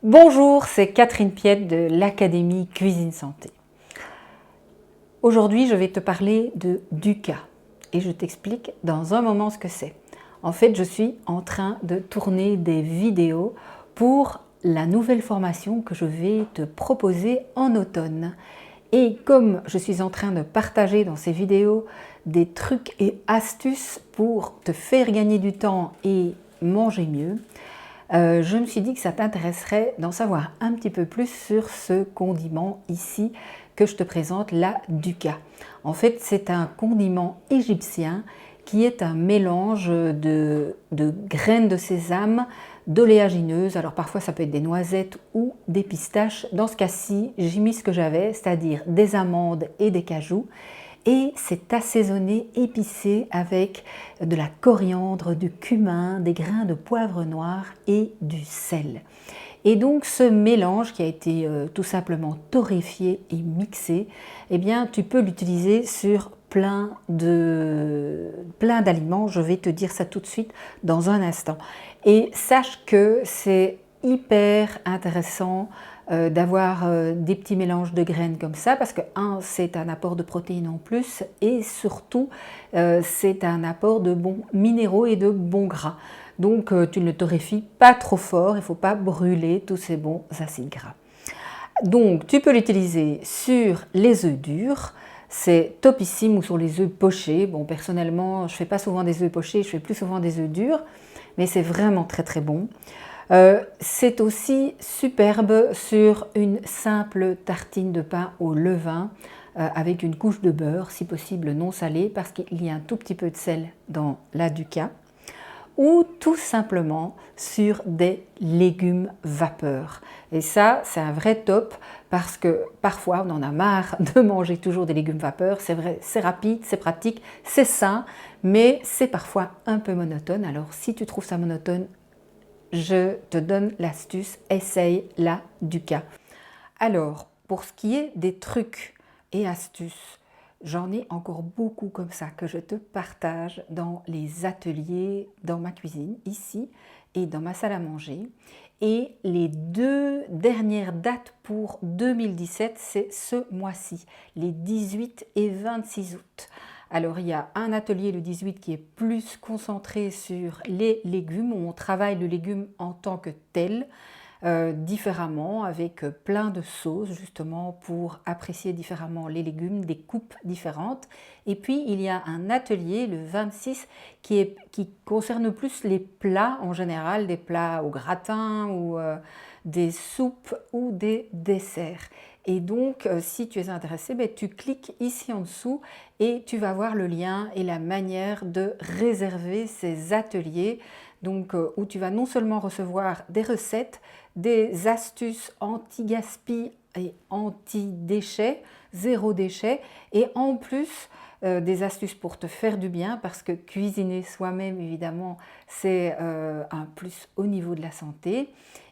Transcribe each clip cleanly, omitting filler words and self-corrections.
Bonjour, c'est Catherine Piette de l'Académie Cuisine Santé. Aujourd'hui, je vais te parler de Duka et je t'explique dans un moment ce que c'est. En fait, je suis en train de tourner des vidéos pour la nouvelle formation que je vais te proposer en automne. Et comme je suis en train de partager dans ces vidéos des trucs et astuces pour te faire gagner du temps et manger mieux, je me suis dit que ça t'intéresserait d'en savoir un petit peu plus sur ce condiment ici que je te présente, la Duka. En fait, c'est un condiment égyptien qui est un mélange de graines de sésame, d'oléagineuses. Alors parfois ça peut être des noisettes ou des pistaches. Dans ce cas-ci, j'ai mis ce que j'avais, c'est-à-dire des amandes et des cajous. Et c'est assaisonné, épicé avec de la coriandre, du cumin, des grains de poivre noir et du sel. Et donc ce mélange qui a été tout simplement torréfié et mixé, eh bien tu peux l'utiliser sur plein d'aliments. Je vais te dire ça tout de suite dans un instant. Et sache que c'est hyper intéressant d'avoir des petits mélanges de graines comme ça parce que c'est un apport de protéines en plus et surtout c'est un apport de bons minéraux et de bons gras. Donc tu ne le torréfies pas trop fort, il ne faut pas brûler tous ces bons acides gras. Donc tu peux l'utiliser sur les œufs durs, c'est topissime, ou sur les œufs pochés. Bon, personnellement, je ne fais pas souvent des œufs pochés, je fais plus souvent des œufs durs, mais c'est vraiment très très bon. C'est aussi superbe sur une simple tartine de pain au levain avec une couche de beurre, si possible non salé, parce qu'il y a un tout petit peu de sel dans la Duka, ou tout simplement sur des légumes vapeur. Et ça, c'est un vrai top parce que parfois on en a marre de manger toujours des légumes vapeur. C'est vrai, c'est rapide, c'est pratique, c'est sain, mais c'est parfois un peu monotone. Alors si tu trouves ça monotone, je te donne l'astuce, essaye la Duka. Alors, pour ce qui est des trucs et astuces, j'en ai encore beaucoup comme ça que je te partage dans les ateliers, dans ma cuisine, ici, et dans ma salle à manger. Et les deux dernières dates pour 2017, c'est ce mois-ci, les 18 et 26 août. Alors il y a un atelier le 18 qui est plus concentré sur les légumes, où on travaille le légume en tant que tel, différemment, avec plein de sauces justement pour apprécier différemment les légumes, des coupes différentes. Et puis il y a un atelier le 26 qui concerne plus les plats en général, des plats au gratin ou des soupes ou des desserts. Et donc, si tu es intéressé, tu cliques ici en dessous et tu vas voir le lien et la manière de réserver ces ateliers, donc où tu vas non seulement recevoir des recettes, des astuces anti-gaspi et anti-déchets, zéro déchet, et en plus des astuces pour te faire du bien, parce que cuisiner soi-même, évidemment, c'est un plus au niveau de la santé.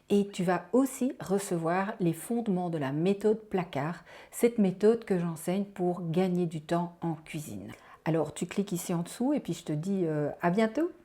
Et tu vas aussi recevoir les fondements de la méthode placard, cette méthode que j'enseigne pour gagner du temps en cuisine. Alors tu cliques ici en dessous et puis je te dis à bientôt.